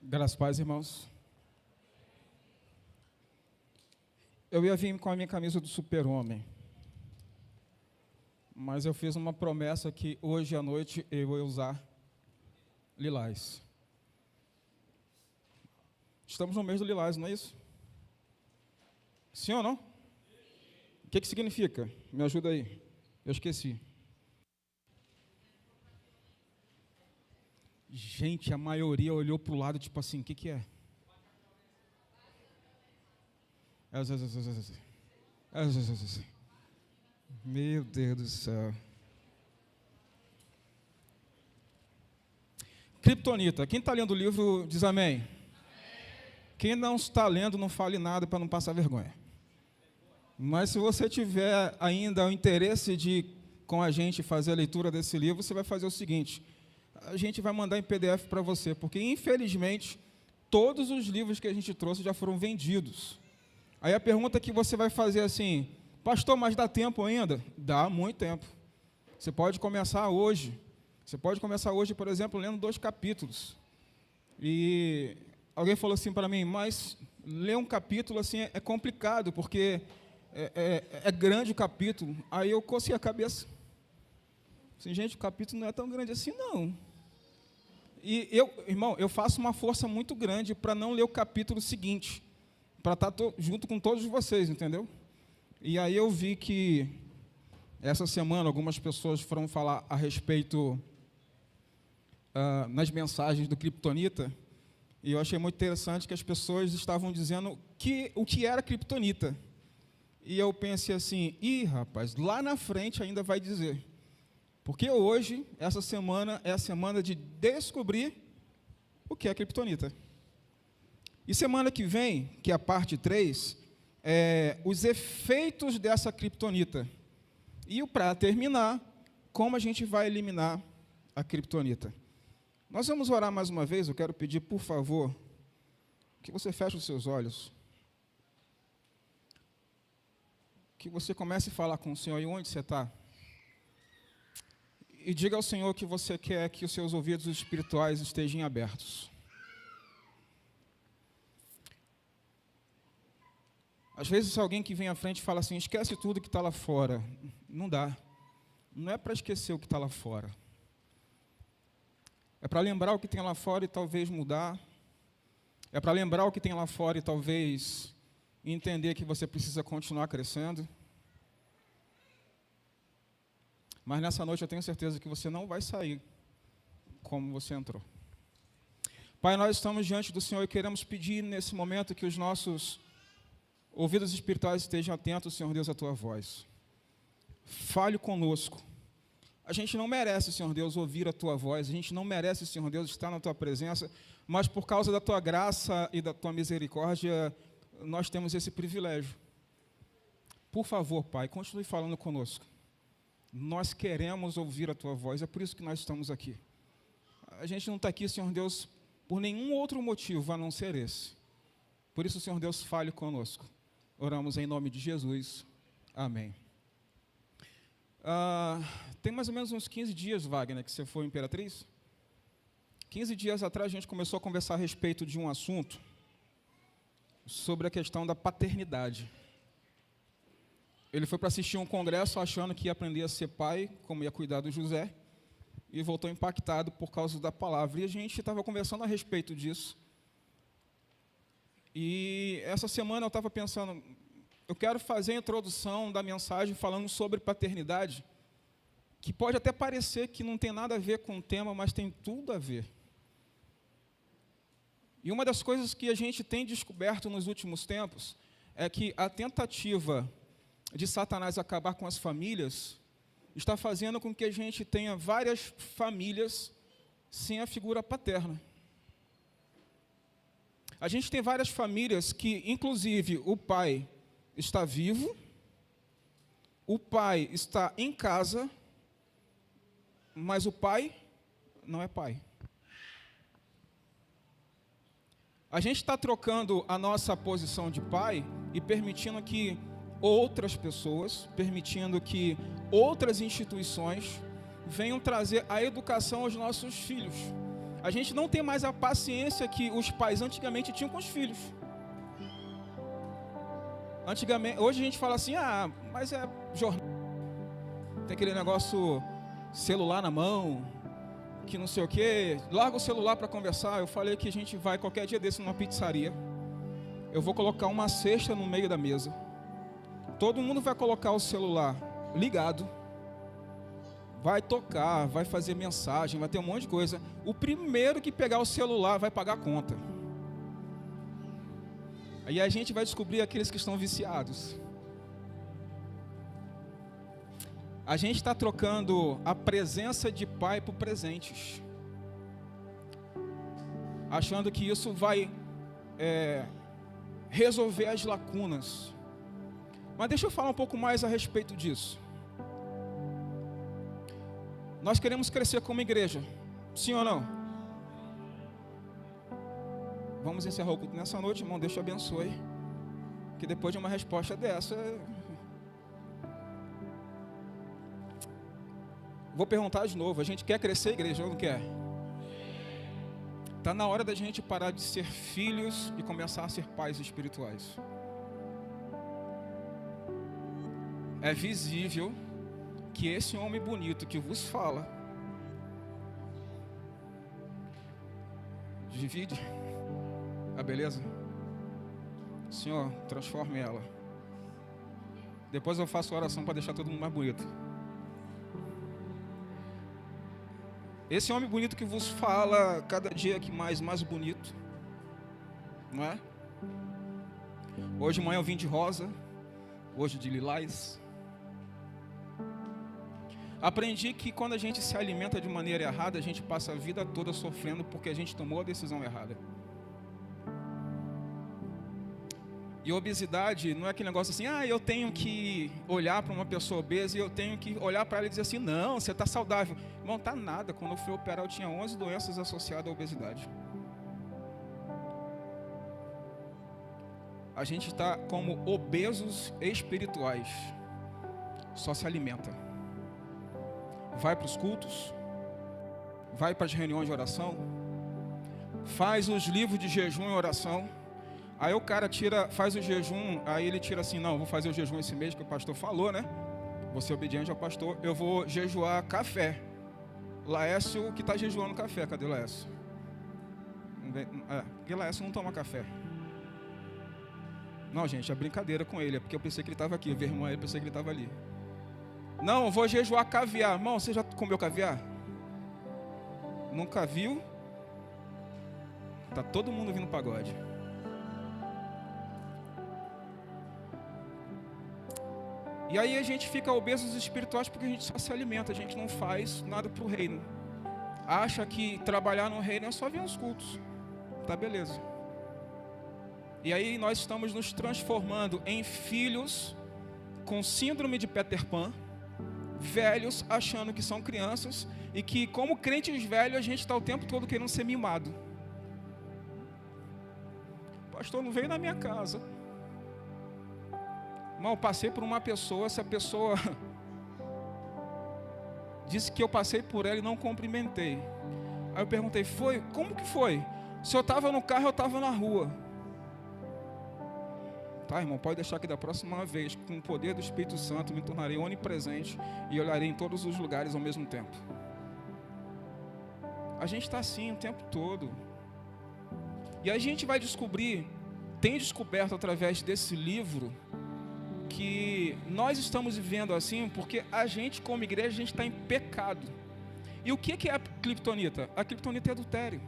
Graças a Deus, irmãos. Eu ia vir com a minha camisa do Super-Homem, mas eu fiz uma promessa que hoje à noite eu vou usar lilás. Estamos no mês do lilás, não é isso? Sim ou não? O que significa? Me ajuda aí. Eu esqueci. Gente, a maioria olhou para o lado, tipo assim, o que é? Meu Deus do céu. Criptonita. Quem está lendo o livro diz amém. Quem não está lendo, não fale nada para não passar vergonha. Mas se você tiver ainda o interesse de, com a gente, fazer a leitura desse livro, você vai fazer o seguinte: a gente vai mandar em PDF para você, porque, infelizmente, todos os livros que a gente trouxe já foram vendidos. Aí a pergunta que você vai fazer é assim: pastor, mas dá tempo ainda? Dá muito tempo. Você pode começar hoje. Você pode começar hoje, por exemplo, lendo 2 capítulos. E alguém falou assim para mim: mas ler um capítulo assim é complicado, porque é grande o capítulo. Aí eu cocei a cabeça. Assim, gente, o capítulo não é tão grande assim, não. E irmão, eu faço uma força muito grande para não ler o capítulo seguinte, para estar junto com todos vocês, entendeu? E aí eu vi que essa semana algumas pessoas foram falar a respeito nas mensagens do Criptonita, e eu achei muito interessante que as pessoas estavam dizendo o que era Criptonita. E eu pensei assim: rapaz, lá na frente ainda vai dizer. Porque hoje, essa semana, é a semana de descobrir o que é Criptonita. E semana que vem, que é a parte 3, os efeitos dessa Criptonita. E para terminar, como a gente vai eliminar a Criptonita. Nós vamos orar mais uma vez. Eu quero pedir, por favor, que você feche os seus olhos. Que você comece a falar com o Senhor. E onde você está? E diga ao Senhor que você quer que os seus ouvidos espirituais estejam abertos. Às vezes alguém que vem à frente fala assim: esquece tudo que está lá fora. Não dá. Não é para esquecer o que está lá fora. É para lembrar o que tem lá fora e talvez mudar. É para lembrar o que tem lá fora e talvez entender que você precisa continuar crescendo. Mas nessa noite eu tenho certeza que você não vai sair como você entrou. Pai, nós estamos diante do Senhor e queremos pedir nesse momento que os nossos ouvidos espirituais estejam atentos, Senhor Deus, à Tua voz. Fale conosco. A gente não merece, Senhor Deus, ouvir a Tua voz. A gente não merece, Senhor Deus, estar na Tua presença. Mas por causa da Tua graça e da Tua misericórdia, nós temos esse privilégio. Por favor, Pai, continue falando conosco. Nós queremos ouvir a Tua voz, é por isso que nós estamos aqui. A gente não está aqui, Senhor Deus, por nenhum outro motivo a não ser esse. Por isso, Senhor Deus, fale conosco. Oramos em nome de Jesus. Amém. Tem mais ou menos uns 15 dias, Wagner, que você foi Imperatriz. 15 dias atrás a gente começou a conversar a respeito de um assunto sobre a questão da paternidade. Ele foi para assistir um congresso achando que ia aprender a ser pai, como ia cuidar do José, e voltou impactado por causa da palavra. E a gente estava conversando a respeito disso. E essa semana eu estava pensando, eu quero fazer a introdução da mensagem falando sobre paternidade, que pode até parecer que não tem nada a ver com o tema, mas tem tudo a ver. E uma das coisas que a gente tem descoberto nos últimos tempos é que a tentativa de Satanás acabar com as famílias está fazendo com que a gente tenha várias famílias sem a figura paterna. A gente tem várias famílias que, inclusive, o pai está vivo, o pai está em casa, mas o pai não é pai. A gente está trocando a nossa posição de pai e permitindo que outras pessoas, permitindo que outras instituições venham trazer a educação aos nossos filhos. A gente não tem mais a paciência que os pais antigamente tinham com os filhos. Antigamente, hoje a gente fala assim, mas é jornal. Tem aquele negócio, celular na mão, que não sei o quê. Larga o celular para conversar. Eu falei que a gente vai qualquer dia desse numa pizzaria. Eu vou colocar uma cesta no meio da mesa. Todo mundo vai colocar o celular ligado. Vai tocar, vai fazer mensagem, vai ter um monte de coisa. O primeiro que pegar o celular vai pagar a conta. Aí a gente vai descobrir aqueles que estão viciados. A gente está trocando a presença de pai por presentes. Achando que isso vai resolver as lacunas. Mas deixa eu falar um pouco mais a respeito disso. Nós queremos crescer como igreja. Sim ou não? Vamos encerrar o culto nessa noite, irmão. Deus te abençoe. Que depois de uma resposta dessa... Vou perguntar de novo. A gente quer crescer, igreja, ou não quer? Está na hora da gente parar de ser filhos e começar a ser pais espirituais. É visível que esse homem bonito que vos fala, divide a beleza. Senhor, transforme ela. Depois eu faço oração para deixar todo mundo mais bonito. Esse homem bonito que vos fala, cada dia que mais bonito, não é? Hoje de manhã eu vim de rosa, hoje de lilás. Aprendi que quando a gente se alimenta de maneira errada, a gente passa a vida toda sofrendo porque a gente tomou a decisão errada. E obesidade não é aquele negócio assim, eu tenho que olhar para uma pessoa obesa e eu tenho que olhar para ela e dizer assim, não, você está saudável. Não está nada. Quando eu fui operar, eu tinha 11 doenças associadas à obesidade. A gente está como obesos espirituais. Só se alimenta. Vai para os cultos, vai para as reuniões de oração, faz os livros de jejum e oração. Aí o cara faz o jejum, aí ele tira assim, não, vou fazer o jejum esse mês que o pastor falou, né? Vou ser obediente ao pastor, eu vou jejuar café. Laércio que está jejuando café, cadê Laércio? Porque Laércio não toma café. Não, gente, é brincadeira com ele, é porque eu pensei que ele estava aqui, eu vi a irmã, eu pensei que ele estava ali. Não, eu vou jejuar caviar. Irmão, você já comeu caviar? Nunca viu? Tá todo mundo vindo pagode. E aí a gente fica obesos espirituais porque a gente só se alimenta, a gente não faz nada para o reino. Acha que trabalhar no reino é só vir aos cultos. Tá, beleza. E aí nós estamos nos transformando em filhos com síndrome de Peter Pan, velhos achando que são crianças e que como crentes velhos a gente está o tempo todo querendo ser mimado. Pastor, não veio na minha casa. Irmão, eu passei por uma pessoa, essa pessoa disse que eu passei por ela e não cumprimentei. Aí eu perguntei, como que foi? Se eu estava no carro, eu estava na rua. Tá, irmão, pode deixar que da próxima vez, com o poder do Espírito Santo, me tornarei onipresente e olharei em todos os lugares ao mesmo tempo. A gente está assim o tempo todo. E a gente vai tem descoberto através desse livro, que nós estamos vivendo assim porque a gente, como igreja, a gente está em pecado. E o que é a criptonita? A criptonita é adultério.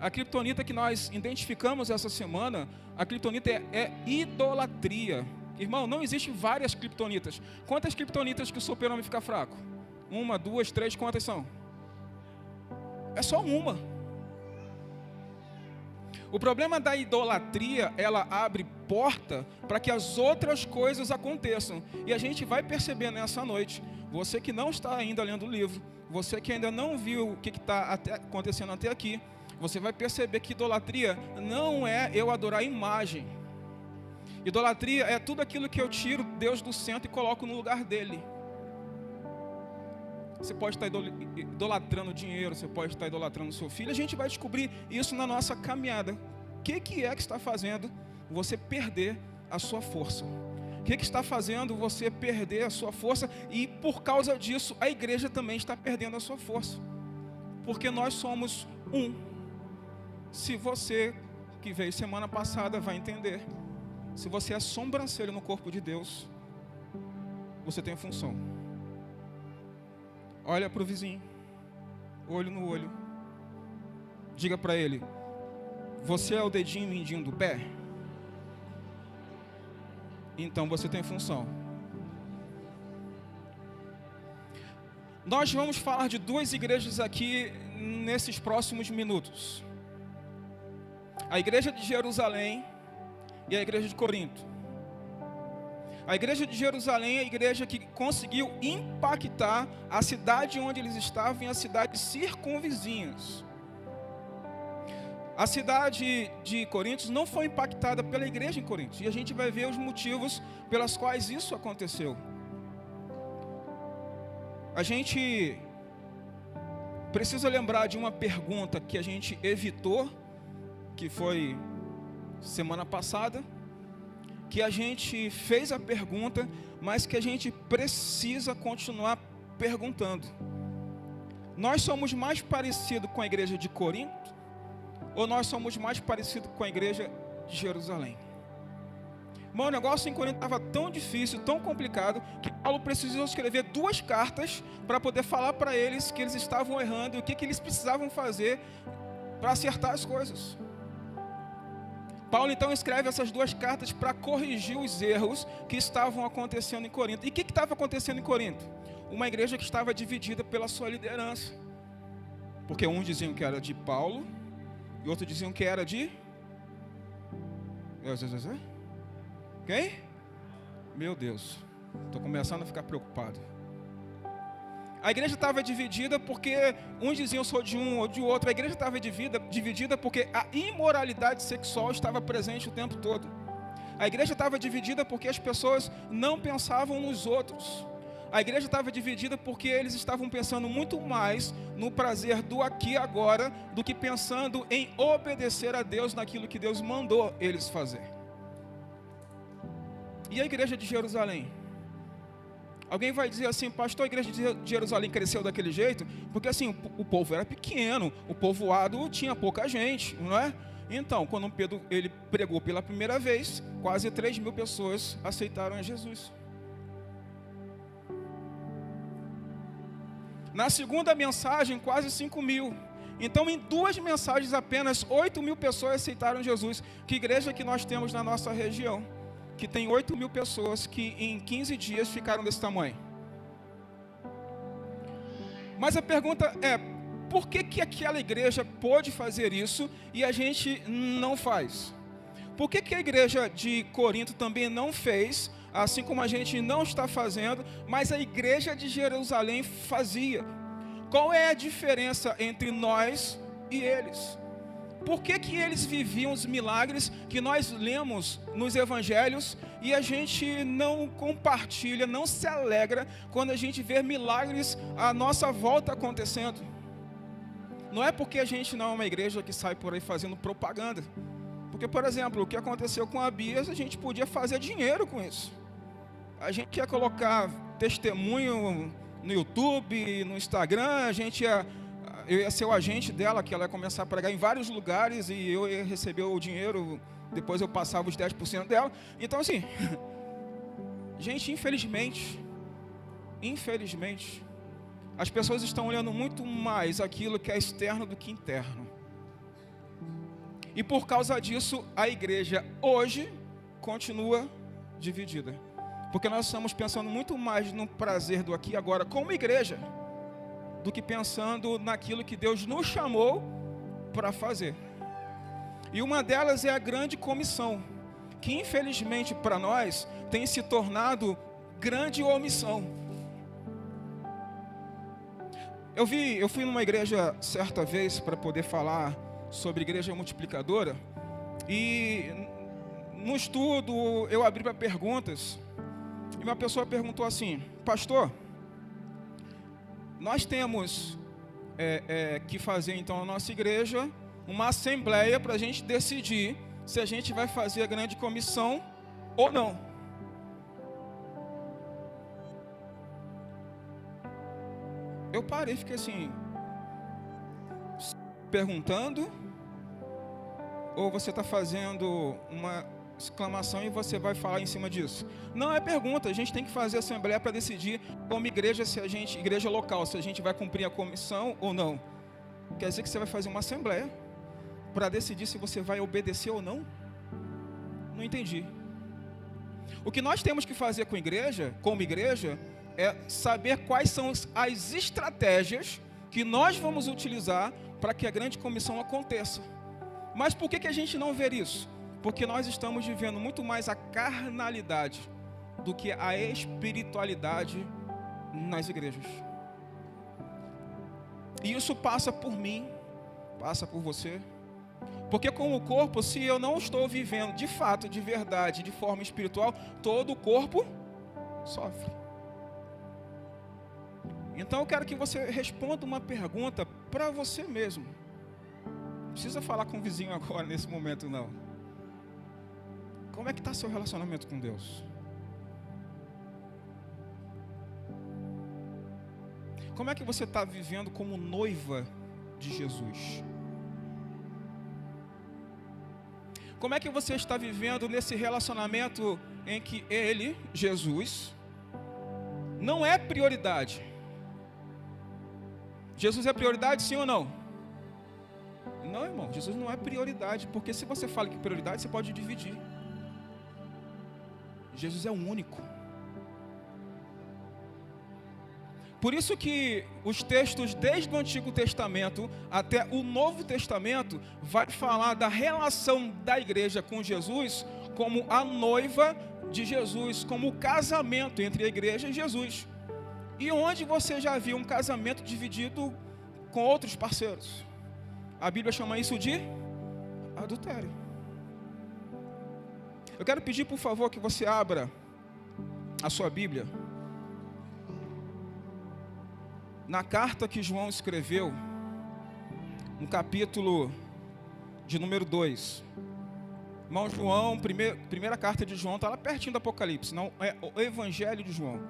A criptonita que nós identificamos essa semana, a criptonita é idolatria. Irmão, não existe várias criptonitas. Quantas criptonitas que o super-homem fica fraco? 1, 2, 3, quantas são? É só uma. O problema da idolatria, ela abre porta para que as outras coisas aconteçam. E a gente vai perceber nessa noite, você que não está ainda lendo o livro, você que ainda não viu o que está acontecendo até aqui, você vai perceber que idolatria não é eu adorar a imagem. Idolatria é tudo aquilo que eu tiro Deus do centro e coloco no lugar dele. você pode estar idolatrando dinheiro, você pode estar idolatrando seu filho. A gente vai descobrir isso na nossa caminhada. O que é que está fazendo você perder a sua força? O que está fazendo você perder a sua força? E por causa disso, a igreja também está perdendo a sua força. Porque nós somos um. Se você que veio semana passada vai entender. Se você é sobrancelha no corpo de Deus, você tem função. Olha para o vizinho, olho no olho. Diga para ele: você é o dedinho mindinho do pé? Então você tem função. Nós vamos falar de duas igrejas aqui nesses próximos minutos. A igreja de Jerusalém e a igreja de Corinto. A igreja de Jerusalém é a igreja que conseguiu impactar a cidade onde eles estavam e as cidades circunvizinhas. A cidade de Corinto não foi impactada pela igreja em Corinto. E a gente vai ver os motivos pelos quais isso aconteceu. A gente precisa lembrar de uma pergunta que a gente evitou, que foi semana passada, que a gente fez a pergunta, mas que a gente precisa continuar perguntando. Nós somos mais parecidos com a igreja de Corinto, ou nós somos mais parecidos com a igreja de Jerusalém? Irmão, o negócio em Corinto estava tão difícil, tão complicado, que Paulo precisou escrever 2 cartas para poder falar para eles que eles estavam errando e o que eles precisavam fazer para acertar as coisas. Paulo então escreve essas 2 cartas para corrigir os erros que estavam acontecendo em Corinto. E o que estava acontecendo em Corinto? Uma igreja que estava dividida pela sua liderança. Porque uns diziam que era de Paulo e outros diziam que era de... Quem? Meu Deus, estou começando a ficar preocupado. A igreja estava dividida porque uns diziam sou de um ou de outro. A igreja estava dividida porque a imoralidade sexual estava presente o tempo todo. A igreja estava dividida porque as pessoas não pensavam nos outros. A igreja estava dividida porque eles estavam pensando muito mais no prazer do aqui e agora do que pensando em obedecer a Deus naquilo que Deus mandou eles fazer. E a igreja de Jerusalém? Alguém vai dizer assim: pastor, a igreja de Jerusalém cresceu daquele jeito porque assim, o povo era pequeno, o povoado tinha pouca gente, não é? Então, quando Pedro ele pregou pela primeira vez, quase 3.000 pessoas aceitaram a Jesus. Na segunda mensagem, quase 5.000. Então, em 2 mensagens, apenas 8.000 pessoas aceitaram Jesus. Que igreja que nós temos na nossa região? Que tem 8.000 pessoas que em 15 dias ficaram desse tamanho. Mas a pergunta é: por que aquela igreja pôde fazer isso e a gente não faz? Por que a igreja de Corinto também não fez, assim como a gente não está fazendo, mas a igreja de Jerusalém fazia? Qual é a diferença entre nós e eles? Por que eles viviam os milagres que nós lemos nos evangelhos e a gente não compartilha, não se alegra quando a gente vê milagres à nossa volta acontecendo? Não é porque a gente não é uma igreja que sai por aí fazendo propaganda. Porque, por exemplo, o que aconteceu com a Bias, a gente podia fazer dinheiro com isso. A gente ia colocar testemunho no YouTube, no Instagram, eu ia ser o agente dela, que ela ia começar a pregar em vários lugares e eu ia receber o dinheiro, depois eu passava os 10% dela. Então, assim, gente, infelizmente, as pessoas estão olhando muito mais aquilo que é externo do que interno. E por causa disso, a igreja hoje continua dividida. Porque nós estamos pensando muito mais no prazer do aqui e agora como igreja, do que pensando naquilo que Deus nos chamou para fazer. E uma delas é a grande comissão, que infelizmente para nós tem se tornado grande omissão. Eu fui numa igreja certa vez para poder falar sobre igreja multiplicadora, e no estudo eu abri para perguntas, e uma pessoa perguntou assim: pastor, nós temos que fazer então na nossa igreja uma assembleia para a gente decidir se a gente vai fazer a grande comissão ou não. Eu parei e fiquei assim, perguntando, ou você está fazendo uma exclamação e você vai falar em cima disso? Não é pergunta, a gente tem que fazer a assembleia para decidir como igreja, igreja local, se a gente vai cumprir a comissão ou não. Quer dizer que você vai fazer uma assembleia para decidir se você vai obedecer ou não? Não entendi. O que nós temos que fazer como igreja, é saber quais são as estratégias que nós vamos utilizar para que a grande comissão aconteça. Mas por que a gente não vê isso? Porque nós estamos vivendo muito mais a carnalidade do que a espiritualidade nas igrejas. E isso passa por mim, passa por você. Porque como corpo, se eu não estou vivendo de fato, de verdade, de forma espiritual, todo o corpo sofre. Então eu quero que você responda uma pergunta para você mesmo. Não precisa falar com o vizinho agora, nesse momento não. Como é que está seu relacionamento com Deus? Como é que você está vivendo como noiva de Jesus? Como é que você está vivendo nesse relacionamento em que Ele, Jesus, não é prioridade? Jesus é prioridade, sim ou não? Não, irmão, Jesus não é prioridade, porque se você fala que é prioridade, você pode dividir. Jesus é o único. Por isso que os textos desde o Antigo Testamento até o Novo Testamento vai falar da relação da igreja com Jesus como a noiva de Jesus, como o casamento entre a igreja e Jesus. E onde você já viu um casamento dividido com outros parceiros? A Bíblia chama isso de adultério. Eu quero pedir, por favor, que você abra a sua Bíblia na carta que João escreveu, no capítulo de número 2. Irmão João, primeira carta de João, está lá pertinho do Apocalipse, não é o Evangelho de João,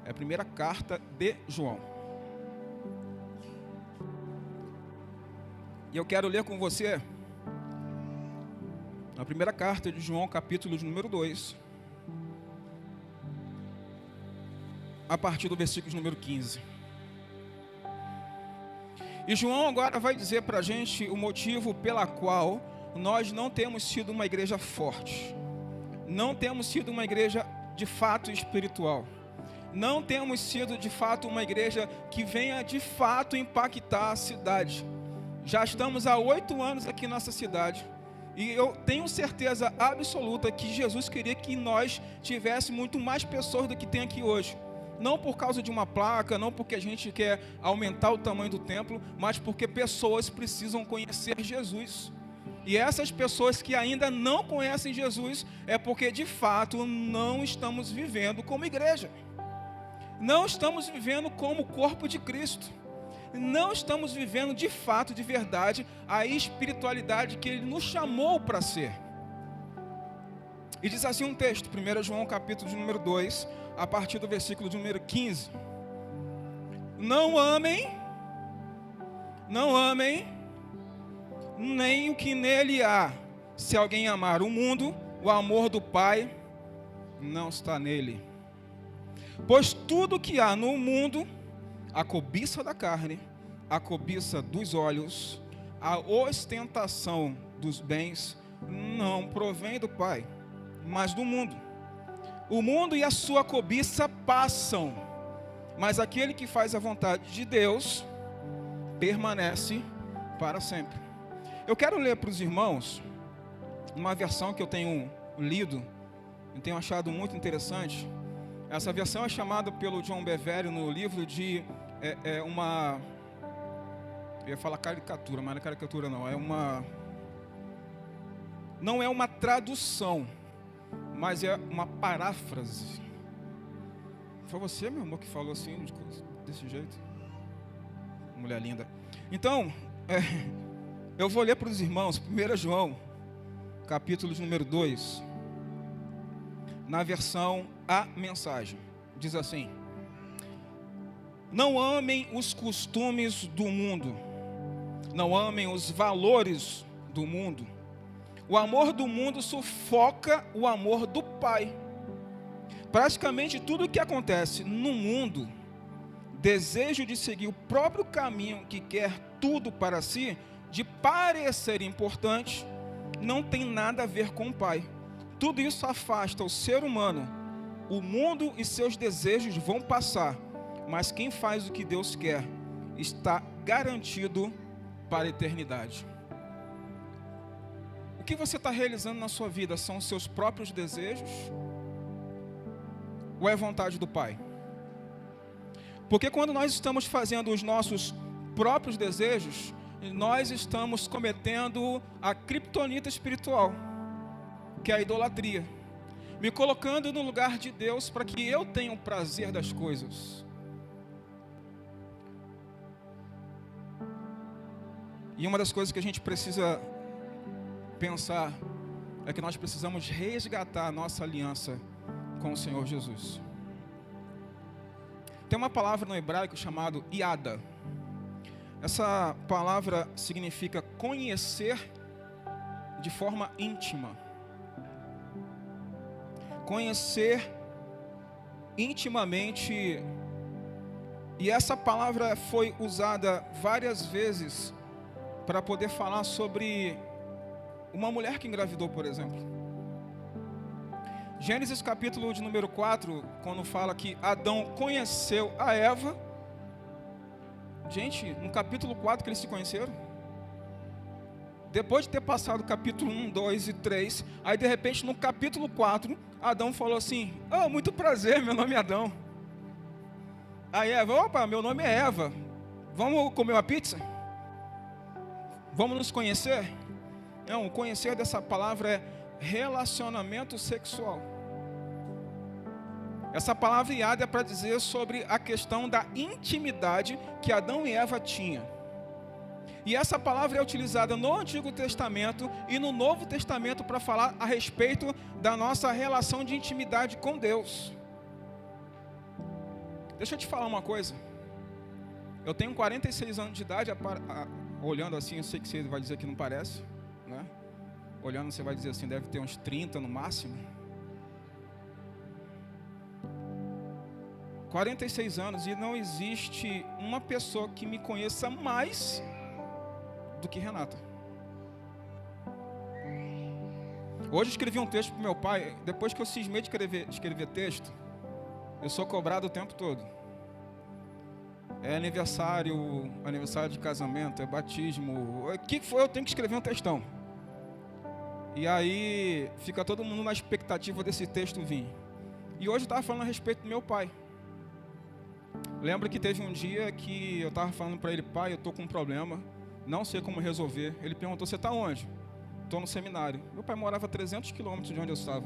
é a primeira carta de João. E eu quero ler com você a primeira carta de João, capítulo de número 2, a partir do versículo de número 15. E João agora vai dizer para a gente o motivo pela qual nós não temos sido uma igreja forte, não temos sido uma igreja de fato espiritual, não temos sido de fato uma igreja que venha de fato impactar a cidade. Já estamos há 8 anos aqui nessa cidade, e eu tenho certeza absoluta que Jesus queria que nós tivéssemos muito mais pessoas do que tem aqui hoje. Não por causa de uma placa, não porque a gente quer aumentar o tamanho do templo, mas porque pessoas precisam conhecer Jesus. E essas pessoas que ainda não conhecem Jesus, é porque de fato não estamos vivendo como igreja. Não estamos vivendo como corpo de Cristo. Não estamos vivendo de fato, de verdade, a espiritualidade que Ele nos chamou para ser. E diz assim um texto, 1 João capítulo de número 2, a partir do versículo de número 15. Não amem, nem o que nele há. Se alguém amar o mundo, o amor do Pai não está nele. Pois tudo que há no mundo, a cobiça da carne, a cobiça dos olhos, a ostentação dos bens, não provém do Pai, mas do mundo. O mundo e a sua cobiça passam, mas aquele que faz a vontade de Deus permanece para sempre. Eu quero ler para os irmãos uma versão que eu tenho lido e tenho achado muito interessante. Essa versão é chamada pelo John Bevere no livro de uma... Eu ia falar caricatura, mas não é caricatura não. Não é uma tradução, mas é uma paráfrase. Foi você, meu amor, que falou assim, desse jeito? mulher linda. Então, eu vou ler para os irmãos, 1 João, capítulo de número 2, na versão A Mensagem. Diz assim: não amem os costumes do mundo, não amem os valores do mundo. O amor do mundo sufoca o amor do Pai. Praticamente tudo o que acontece no mundo, desejo de seguir o próprio caminho que quer tudo para si, de parecer importante, não tem nada a ver com o Pai. Tudo isso afasta o ser humano. O mundo e seus desejos vão passar, mas quem faz o que Deus quer está garantido para a eternidade. O que você está realizando na sua vida são os seus próprios desejos ou é vontade do Pai? Porque quando nós estamos fazendo os nossos próprios desejos, nós estamos cometendo a criptonita espiritual, que é a idolatria, me colocando no lugar de Deus para que eu tenha o prazer das coisas. E uma das coisas que a gente precisa pensar é que nós precisamos resgatar a nossa aliança com o Senhor Jesus. Tem uma palavra no hebraico chamada iada. Essa palavra significa conhecer de forma íntima. Conhecer intimamente. E essa palavra foi usada várias vezes para poder falar sobre uma mulher que engravidou, por exemplo. Gênesis capítulo de número 4, quando fala que Adão conheceu a Eva. Gente, no capítulo 4 que eles se conheceram. Depois de ter passado o capítulo 1, 2 e 3, aí de repente no capítulo 4, Adão falou assim: oh, muito prazer, meu nome é Adão. Aí Eva: opa, meu nome é Eva, vamos comer uma pizza? Vamos nos conhecer? Não, o conhecer dessa palavra é relacionamento sexual. Essa palavra iada é para dizer sobre a questão da intimidade que Adão e Eva tinham. E essa palavra é utilizada no Antigo Testamento e no Novo Testamento para falar a respeito da nossa relação de intimidade com Deus. Deixa eu te falar uma coisa. Eu tenho 46 anos de idade, olhando assim, eu sei que você vai dizer que não parece, né? Olhando, você vai dizer assim, deve ter uns 30 no máximo. 46 anos e não existe uma pessoa que me conheça mais do que Renata. Hoje eu escrevi um texto para o meu pai. Depois que eu cismei de escrever texto, eu sou cobrado o tempo todo. É aniversário de casamento, é batismo. O que foi? Eu tenho que escrever um textão. E aí fica todo mundo na expectativa desse texto vir. E hoje eu estava falando a respeito do meu pai. Lembro que teve um dia que eu estava falando para ele: pai, eu estou com um problema, não sei como resolver. Ele perguntou: você está onde? Estou no seminário. Meu pai morava a 300 quilômetros de onde eu estava.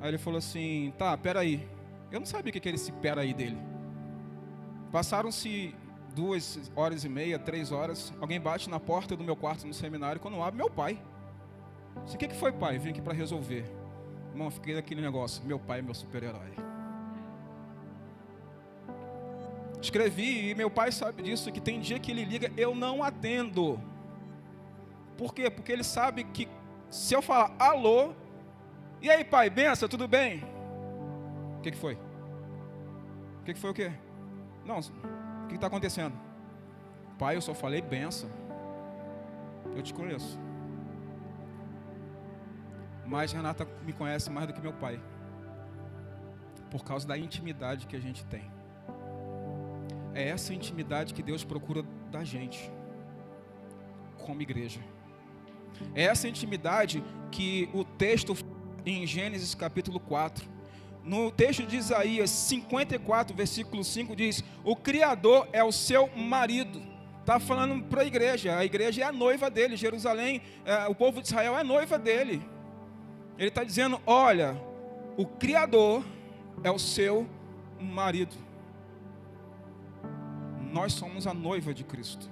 Aí ele falou assim: tá, peraí. Eu não sabia o que era esse peraí dele. Passaram-se 2 horas e meia, 3 horas. Alguém bate na porta do meu quarto no seminário. Quando abre, meu pai. O que foi, pai? Vim aqui para resolver. Irmão, fiquei daquele negócio: meu pai é meu super-herói. Escrevi, e meu pai sabe disso, que tem dia que ele liga, eu não atendo. Por quê? Porque ele sabe que se eu falar alô, e aí, pai, benção, tudo bem? O que foi? O que foi o quê? Não, o que está acontecendo? Pai, eu só falei benção. Eu te conheço. Mas Renata me conhece mais do que meu pai, por causa da intimidade que a gente tem. É essa intimidade que Deus procura da gente, como igreja. É essa intimidade que o texto em Gênesis capítulo 4, no texto de Isaías 54, versículo 5 diz: o Criador é o seu marido. Está falando para a igreja é a noiva dele. Jerusalém, o povo de Israel é a noiva dele. Ele está dizendo: olha, o Criador é o seu marido. nós somos a noiva de Cristo.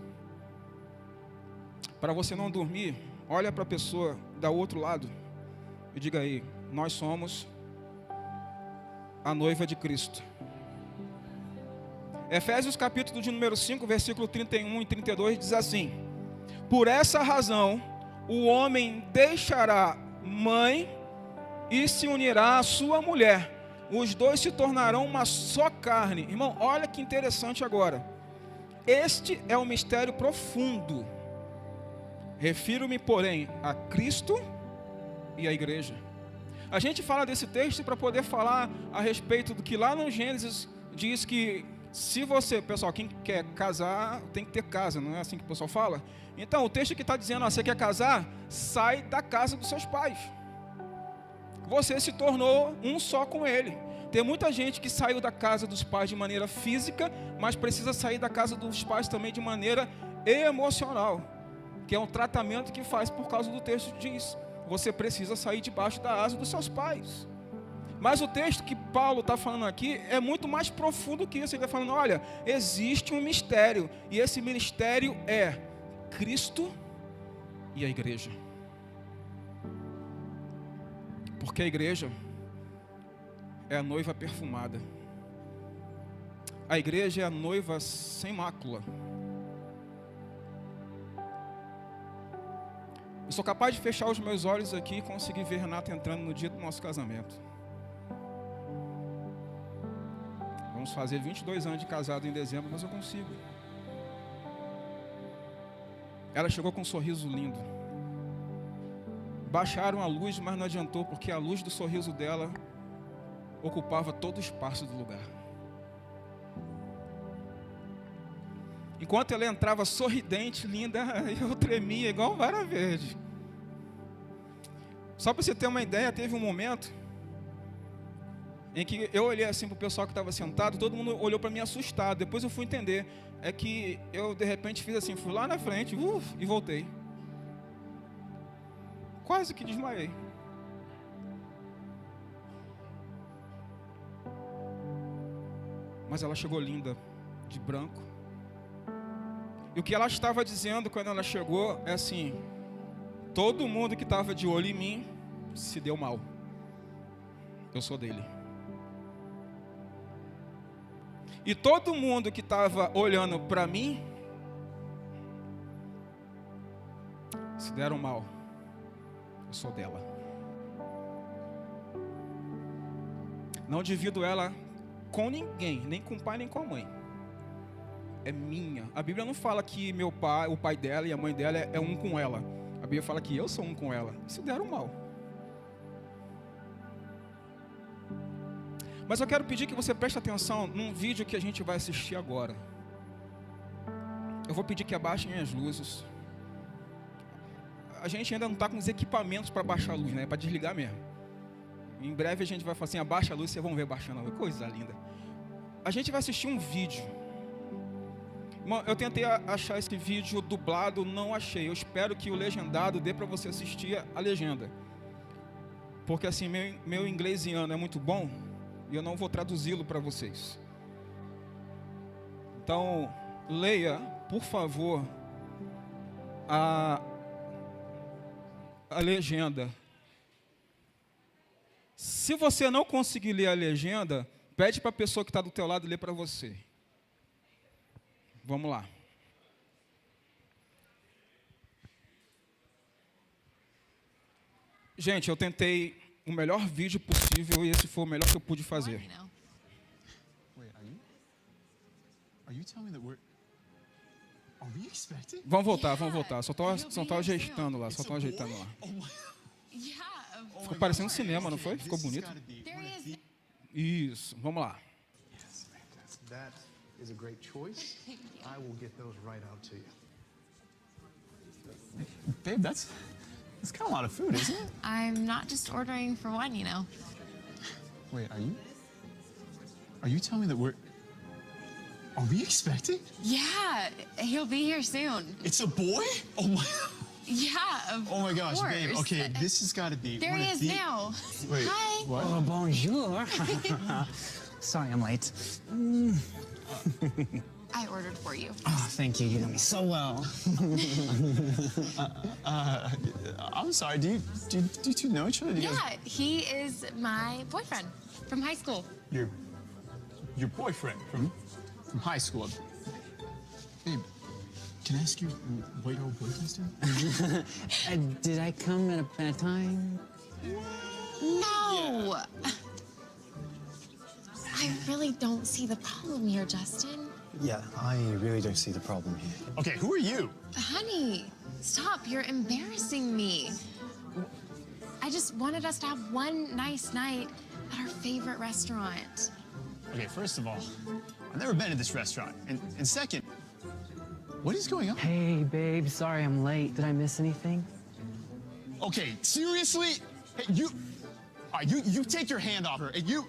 Para você não dormir, olha para a pessoa do outro lado e diga aí, nós somos a noiva de Cristo. Efésios capítulo de número 5, versículo 31 e 32 diz assim: por essa razão, o homem deixará mãe e se unirá à sua mulher. Os dois se tornarão uma só carne. Irmão, olha que interessante agora. Este é um mistério profundo. Refiro-me, porém, a Cristo e à igreja. A gente fala desse texto para poder falar a respeito do que lá no Gênesis diz que se você, pessoal, quem quer casar tem que ter casa, não é assim que o pessoal fala? Então, o texto que está dizendo, você quer casar, sai da casa dos seus pais. Você se tornou um só com ele. Tem muita gente que saiu da casa dos pais de maneira física, mas precisa sair da casa dos pais também de maneira emocional, que é um tratamento que faz por causa do texto diz. Você precisa sair debaixo da asa dos seus pais. Mas o texto que Paulo está falando aqui é muito mais profundo que isso. Ele está falando, olha, existe um mistério, e esse mistério é Cristo e a igreja. Porque a igreja é a noiva perfumada. A igreja é a noiva sem mácula. Eu sou capaz de fechar os meus olhos aqui e conseguir ver Renata entrando no dia do nosso casamento. Vamos fazer 22 anos de casado em dezembro, mas eu consigo. Ela chegou com um sorriso lindo. Baixaram a luz, mas não adiantou, porque a luz do sorriso dela ocupava todo o espaço do lugar. Enquanto ela entrava sorridente, linda, eu tremia igual vara verde. Só para você ter uma ideia, teve um momento em que eu olhei assim para o pessoal que estava sentado, todo mundo olhou para mim assustado. Depois eu fui entender, é que eu de repente fiz assim, fui lá na frente e voltei. Quase que desmaiei. Mas ela chegou linda, de branco. E o que ela estava dizendo quando ela chegou é assim: todo mundo que estava de olho em mim se deu mal. Eu sou dele. E todo mundo que estava olhando para mim se deram mal. Eu sou dela. Não divido ela com ninguém, nem com o pai nem com a mãe. É minha. A Bíblia não fala que meu pai, o pai dela e a mãe dela é um com ela. A Bíblia fala que eu sou um com ela. Se deram mal. Mas eu quero pedir que você preste atenção num vídeo que a gente vai assistir agora. Eu vou pedir que abaixem as luzes. A gente ainda não está com os equipamentos para baixar a luz, né? É para desligar mesmo. Em breve a gente vai falar assim, abaixa a luz, vocês vão ver baixando a luz. Coisa linda. A gente vai assistir um vídeo. Eu tentei achar esse vídeo dublado, não achei. Eu espero que o legendado dê para você assistir a legenda. Porque assim, meu inglesiano é muito bom e eu não vou traduzi-lo para vocês. Então, leia, por favor, a legenda. Se você não conseguir ler a legenda, pede para a pessoa que está do teu lado ler para você. Vamos lá. Gente, eu tentei o melhor vídeo possível e esse foi o melhor que eu pude fazer. Vamos voltar. Só estou ajeitando lá, Ficou parecendo um cinema, não foi? Ficou bonito? Isso, vamos lá. Is a great choice. I will get those right out to you. Babe, that's kind of a lot of food, isn't it? I'm not just ordering for one, you know. Wait, are you telling me that are we expecting? Yeah, he'll be here soon. It's a boy? Oh my. Yeah, of Oh my gosh, course. babe. Okay, this has got to be. There he is now. Wait. Hi. What? Oh, bonjour. Sorry I'm late. I ordered for you. Oh, thank you. You know me so well. I'm sorry. Do you two know each other? Do you guys- Yeah, he is my boyfriend from high school. Your boyfriend from high school. Babe, can I ask you what your old boyfriend's doing? Did I come at a bad time? No! I really don't see the problem here, Justin. Yeah, I really don't see the problem here. Okay, who are you? Honey, stop. You're embarrassing me. I just wanted us to have one nice night at our favorite restaurant. Okay, first of all, I've never been to this restaurant. And second, what is going on? Hey, babe. Sorry I'm late. Did I miss anything? Okay, seriously? Hey, you... All right, you take your hand off her, and you...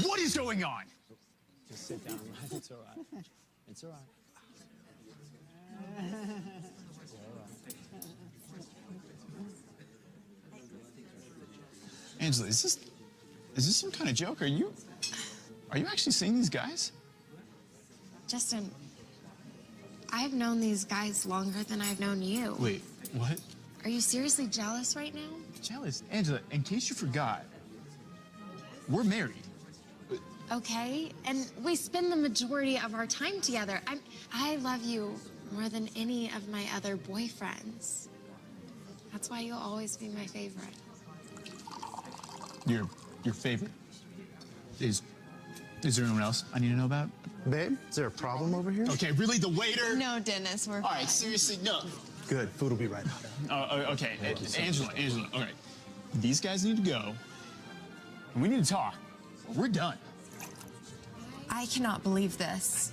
What is going on? Just sit down. It's all right. It's all right. Angela, is this some kind of joke? Are you actually seeing these guys? Justin, I've known these guys longer than I've known you. Wait, what? Are you seriously jealous right now? Jealous? Angela, in case you forgot, we're married. Okay, and we spend the majority of our time together. I love you more than any of my other boyfriends. That's why you'll always be my favorite. Your favorite? Is there anyone else I need to know about? Babe, is there a problem over here? Okay, really, the waiter? No, Dennis, we're All right, seriously, no. Good, food will be right out. Okay, Angela, all right. These guys need to go, and we need to talk. We're done. I cannot believe this.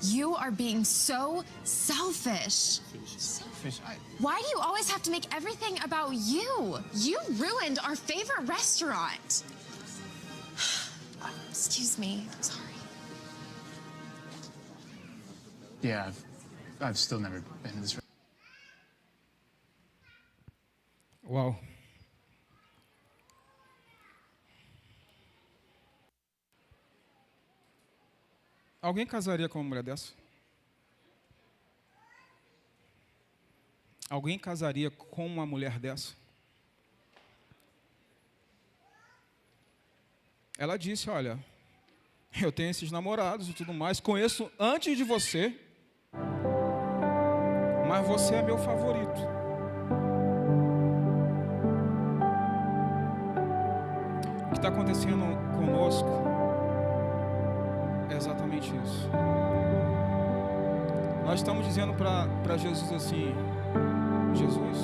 You are being so selfish. Selfish? Why do you always have to make everything about you? You ruined our favorite restaurant. Excuse me, I'm sorry. Yeah, I've still never been to this. Uau. Alguém casaria com uma mulher dessa? Alguém casaria com uma mulher dessa? Ela disse, olha, eu tenho esses namorados e tudo mais, conheço antes de você, mas você é meu favorito. O que está acontecendo conosco é exatamente isso. Nós estamos dizendo para Jesus assim, Jesus,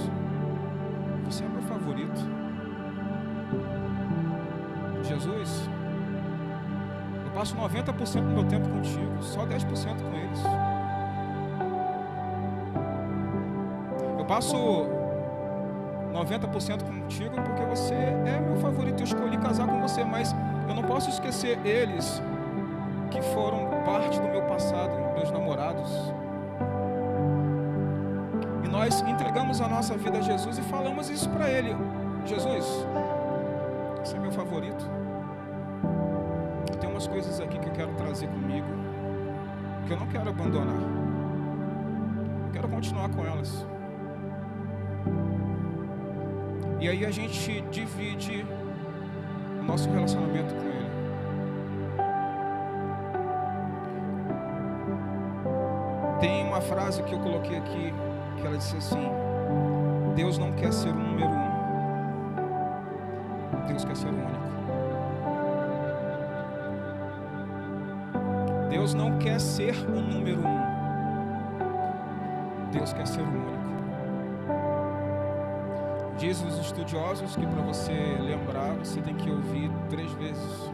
você é meu favorito. Jesus, eu passo 90% do meu tempo contigo, só 10% com eles. Eu passo 90% contigo porque você é meu favorito. Eu escolhi casar com você, mas eu não posso esquecer eles que foram parte do meu passado, meus namorados. E nós entregamos a nossa vida a Jesus e falamos isso para Ele. Jesus, você é meu favorito. Tem umas coisas aqui que eu quero trazer comigo, que eu não quero abandonar. Eu quero continuar com elas. E aí a gente divide o nosso relacionamento com Ele. Tem uma frase que eu coloquei aqui, que ela disse assim, Deus não quer ser o número 1. Deus quer ser o único. Deus não quer ser o número 1. Deus quer ser o único. Diz os estudiosos que para você lembrar, você tem que ouvir 3 vezes.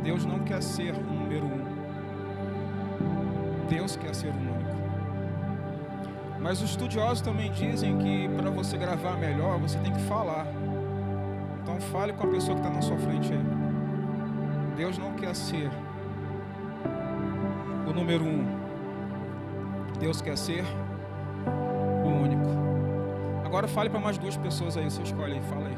Deus não quer ser o número 1. Deus quer ser o único. Mas os estudiosos também dizem que para você gravar melhor, você tem que falar. Então fale com a pessoa que está na sua frente aí. Deus não quer ser o número 1. Deus quer ser o único. Agora fale para mais 2 pessoas aí, você escolhe aí, fala aí.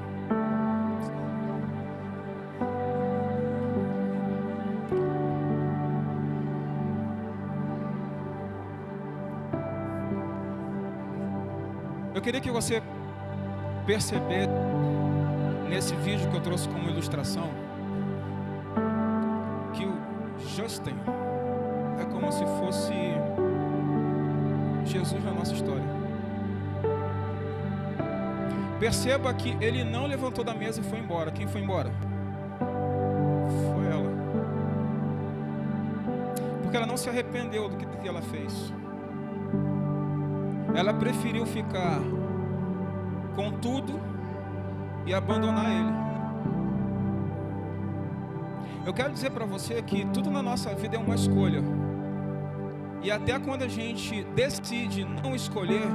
Eu queria que você percebesse nesse vídeo que eu trouxe como ilustração que o Justin é como se fosse Jesus na nossa história. Perceba que ele não levantou da mesa e foi embora. Quem foi embora? Foi ela. Porque ela não se arrependeu do que ela fez. Ela preferiu ficar com tudo e abandonar ele. Eu quero dizer para você que tudo na nossa vida é uma escolha. E até quando a gente decide não escolher,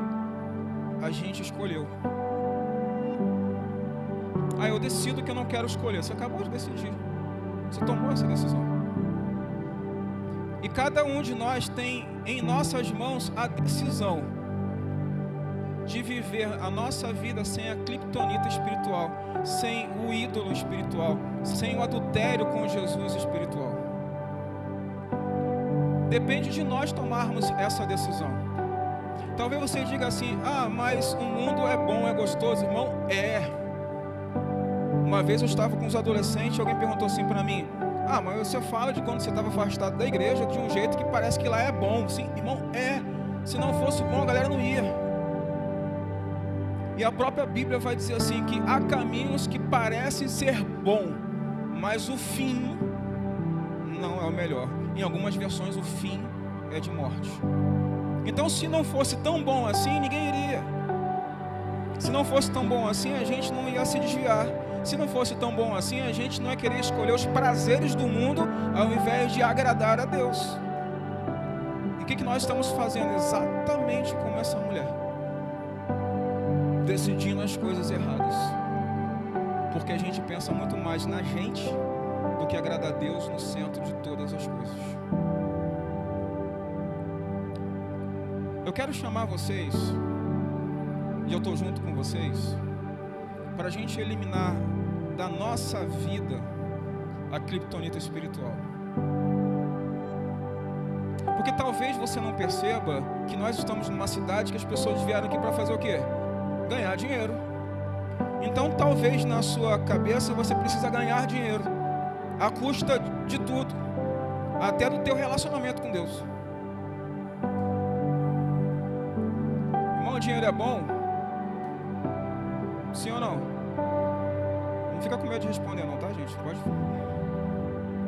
a gente escolheu. Eu decido que eu não quero escolher. Você acabou de decidir. Você tomou essa decisão. E cada um de nós tem em nossas mãos a decisão de viver a nossa vida sem a criptonita espiritual, sem o ídolo espiritual, sem o adultério com Jesus espiritual. Depende de nós tomarmos essa decisão. Talvez você diga assim: mas o mundo é bom, é gostoso. Irmão, Uma vez eu estava com os adolescentes e alguém perguntou assim para mim: mas você fala de quando você estava afastado da igreja de um jeito que parece que lá é bom. Sim, irmão, se não fosse bom a galera não ia. E a própria Bíblia vai dizer assim que há caminhos que parecem ser bom, mas o fim não é o melhor. Em algumas versões o fim é de morte. Então, se não fosse tão bom assim, ninguém iria. Se não fosse tão bom assim, a gente não ia se desviar. Se não fosse tão bom assim, a gente não ia querer escolher os prazeres do mundo ao invés de agradar a Deus. E o que nós estamos fazendo? Exatamente como essa mulher, decidindo as coisas erradas, porque a gente pensa muito mais na gente do que agradar a Deus no centro de todas as coisas. Eu quero chamar vocês, e eu estou junto com vocês, para a gente eliminar da nossa vida a criptonita espiritual. Porque talvez você não perceba que nós estamos numa cidade que as pessoas vieram aqui para fazer o quê? Ganhar dinheiro. Então talvez na sua cabeça você precisa ganhar dinheiro à custa de tudo, até do teu relacionamento com Deus. Irmão, dinheiro é bom? Sim ou não? Não fica com medo de responder não, tá, gente? Pode.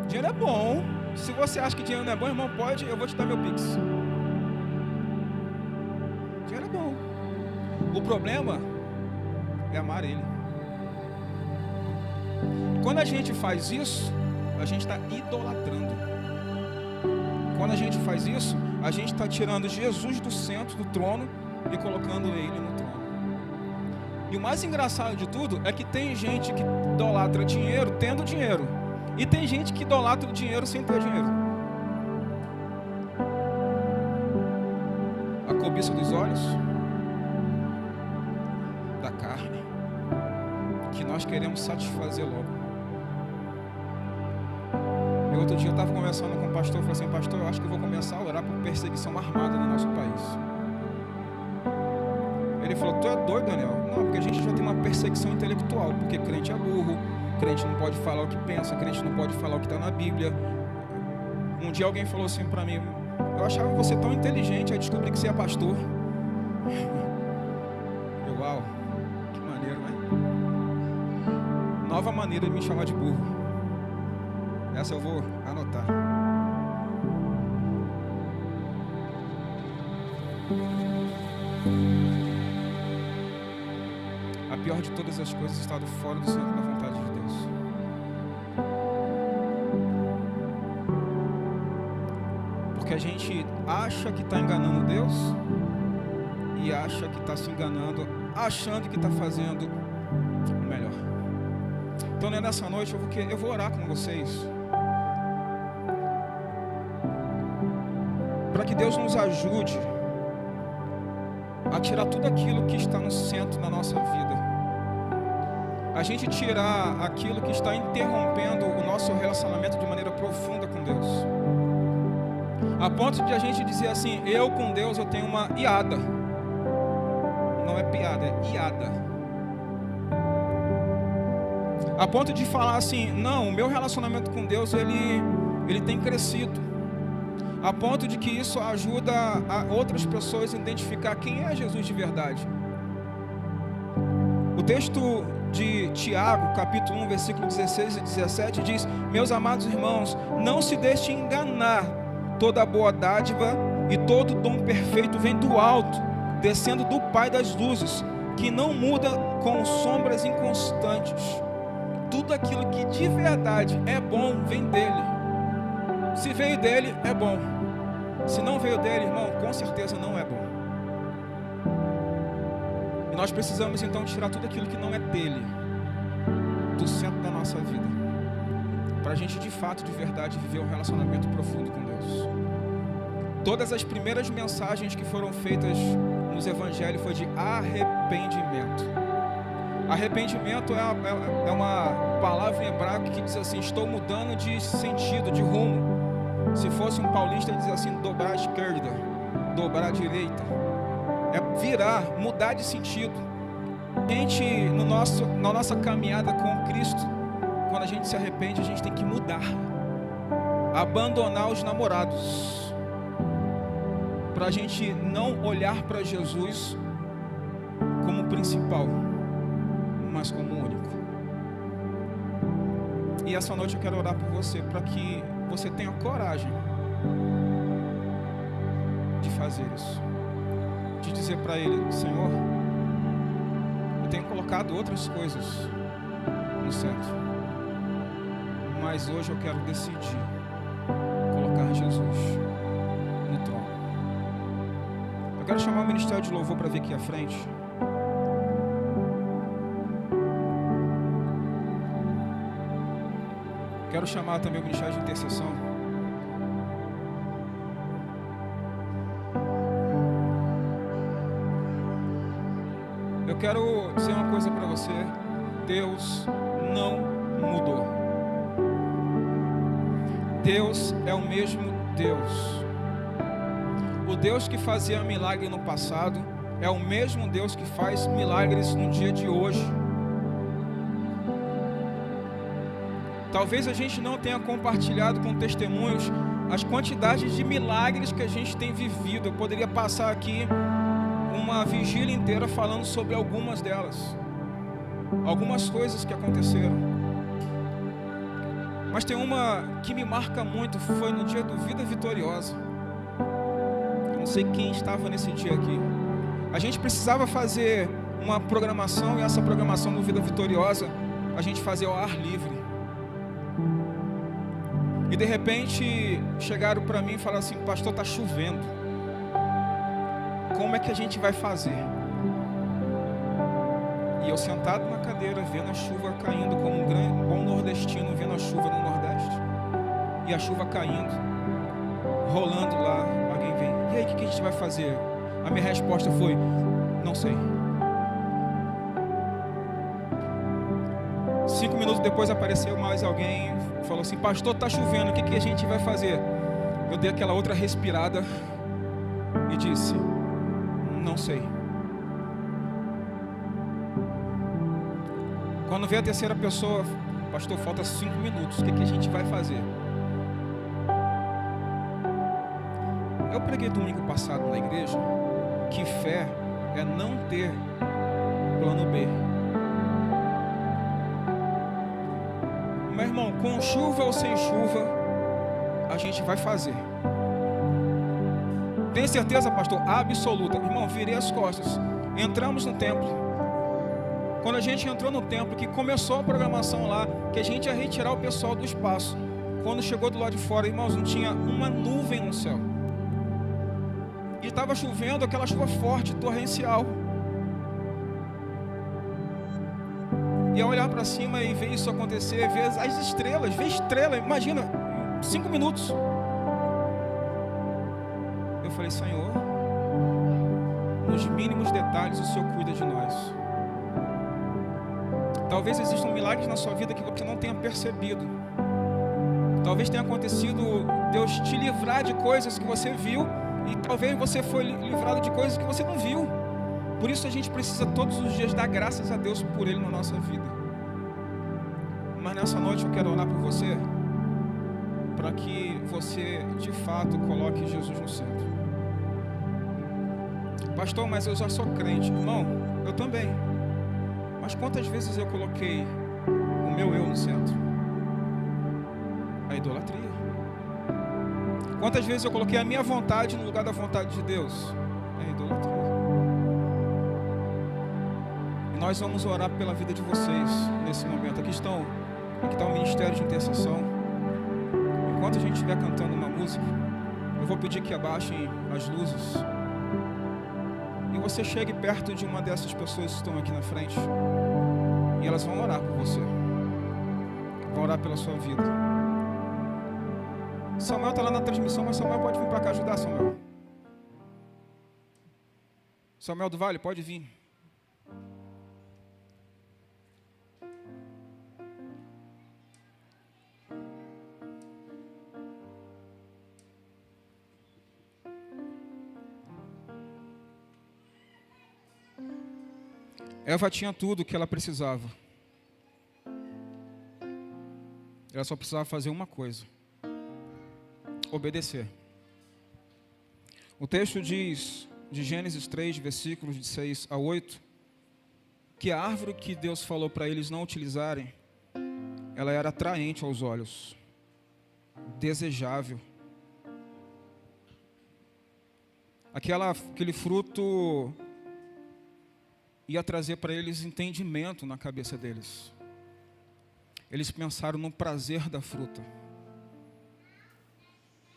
Dinheiro é bom. Se você acha que dinheiro não é bom, irmão, pode, eu vou te dar meu Pix. Dinheiro é bom. O problema é amar Ele. Quando a gente faz isso, a gente está idolatrando. Quando a gente faz isso, a gente está tirando Jesus do centro do trono e colocando Ele no trono. E o mais engraçado de tudo é que tem gente que idolatra dinheiro tendo dinheiro, e tem gente que idolatra o dinheiro sem ter dinheiro. A cobiça dos olhos, da carne, que nós queremos satisfazer logo. E outro dia eu estava conversando com o pastor, eu falei assim: pastor, eu acho que eu vou começar a orar por perseguição armada no nosso país. Ele falou: tu é doido, Daniel? Não, porque a gente já tem uma perseguição intelectual, porque crente é burro, crente não pode falar o que pensa, crente não pode falar o que está na Bíblia. Um dia alguém falou assim para mim: eu achava você tão inteligente, aí descobri que você é pastor. Uau, que maneiro, né? Nova maneira de me chamar de burro. Essa eu vou anotar. A pior de todas as coisas está fora do centro da vontade de Deus. Porque a gente acha que está enganando Deus e acha que está se enganando, achando que está fazendo o melhor. Então, nessa noite eu vou orar com vocês para que Deus nos ajude a tirar tudo aquilo que está no centro da nossa vida, a gente tirar aquilo que está interrompendo o nosso relacionamento de maneira profunda com Deus, a ponto de a gente dizer assim: eu com Deus eu tenho uma iada. Não é piada, é iada. A ponto de falar assim, não, o meu relacionamento com Deus, ele tem crescido. A ponto de que isso ajuda a outras pessoas a identificar quem é Jesus de verdade. O texto de Tiago, capítulo 1, versículo 16 e 17 diz: meus amados irmãos, não se deixem enganar, toda boa dádiva e todo dom perfeito vem do alto, descendo do Pai das luzes, que não muda com sombras inconstantes. Tudo aquilo que de verdade é bom vem dele. Se veio dele, é bom. Se não veio dele, irmão, com certeza não é bom. E nós precisamos então tirar tudo aquilo que não é dele do centro da nossa vida, para a gente de fato, de verdade, viver um relacionamento profundo com Deus. Todas as primeiras mensagens que foram feitas nos evangelhos foi de arrependimento. Arrependimento é uma palavra em hebraico que diz assim: estou mudando de sentido, de rumo. Se fosse um paulista, ele diz assim: dobrar à esquerda, dobrar à direita. É virar, mudar de sentido. A gente, na nossa caminhada com Cristo, quando a gente se arrepende, a gente tem que mudar. Abandonar os namorados, para a gente não olhar para Jesus como principal, mas como único. E essa noite eu quero orar por você, para que você tenha coragem de fazer isso, de dizer para Ele: Senhor, eu tenho colocado outras coisas no centro, mas hoje eu quero decidir colocar Jesus no trono. Eu quero chamar o Ministério de Louvor para vir aqui à frente. Quero chamar também o Ministério de Intercessão. Eu quero dizer uma coisa para você: Deus não mudou. Deus é o mesmo Deus. O Deus que fazia milagre no passado é o mesmo Deus que faz milagres no dia de hoje. Talvez a gente não tenha compartilhado com testemunhos as quantidades de milagres que a gente tem vivido. Eu poderia passar aqui uma vigília inteira falando sobre algumas delas, algumas coisas que aconteceram. Mas tem uma que me marca muito, foi no dia do Vida Vitoriosa. Eu não sei quem estava nesse dia aqui. A gente precisava fazer uma programação, e essa programação do Vida Vitoriosa a gente fazia ao ar livre. E de repente chegaram para mim e falaram assim: pastor, está chovendo, como é que a gente vai fazer? E eu sentado na cadeira, vendo a chuva caindo, como um bom nordestino vendo a chuva no Nordeste, e a chuva caindo, rolando lá. Alguém vem: e aí, o que a gente vai fazer? A minha resposta foi: não sei. 5 minutos depois apareceu mais alguém, falou assim: pastor, está chovendo, o que a gente vai fazer? Eu dei aquela outra respirada e disse: não sei. Quando veio a terceira pessoa: pastor, falta 5 minutos, o que a gente vai fazer? Eu preguei domingo passado na igreja que fé é não ter plano B. Meu irmão, com chuva ou sem chuva, a gente vai fazer. Tem certeza, pastor? Absoluta. Irmão, virei as costas. Entramos no templo. Quando a gente entrou no templo, que começou a programação lá, que a gente ia retirar o pessoal do espaço. Quando chegou do lado de fora, irmãos, não tinha uma nuvem no céu. E estava chovendo, aquela chuva forte, torrencial. E ao olhar para cima e ver isso acontecer, ver as estrelas, ver estrela, imagina, 5 minutos. Eu falei: Senhor, nos mínimos detalhes o Senhor cuida de nós. Talvez existam milagres na sua vida que você não tenha percebido. Talvez tenha acontecido Deus te livrar de coisas que você viu, e talvez você foi livrado de coisas que você não viu. Por isso a gente precisa todos os dias dar graças a Deus por Ele na nossa vida. Mas nessa noite eu quero orar por você, para que você de fato coloque Jesus no centro. Pastor, mas eu já sou crente. Irmão, eu também. Mas quantas vezes eu coloquei o meu eu no centro? A idolatria. Quantas vezes eu coloquei a minha vontade no lugar da vontade de Deus? A idolatria. E nós vamos orar pela vida de vocês nesse momento. Aqui está o Ministério de Intercessão. Enquanto a gente estiver cantando uma música, eu vou pedir que abaixem as luzes e você chegue perto de uma dessas pessoas que estão aqui na frente e elas vão orar por você, vão orar pela sua vida. Samuel está lá na transmissão, mas Samuel pode vir para cá ajudar, Samuel. Samuel do Vale, pode vir. Eva tinha tudo o que ela precisava. Ela só precisava fazer uma coisa: obedecer. O texto diz, de Gênesis 3, versículos de 6 a 8, que a árvore que Deus falou para eles não utilizarem, ela era atraente aos olhos, desejável. Aquele fruto ia trazer para eles entendimento na cabeça deles. Eles pensaram no prazer da fruta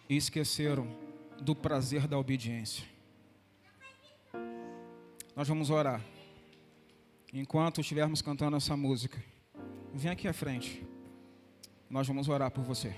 e esqueceram do prazer da obediência. Nós vamos orar. Enquanto estivermos cantando essa música, vem aqui à frente. Nós vamos orar por você.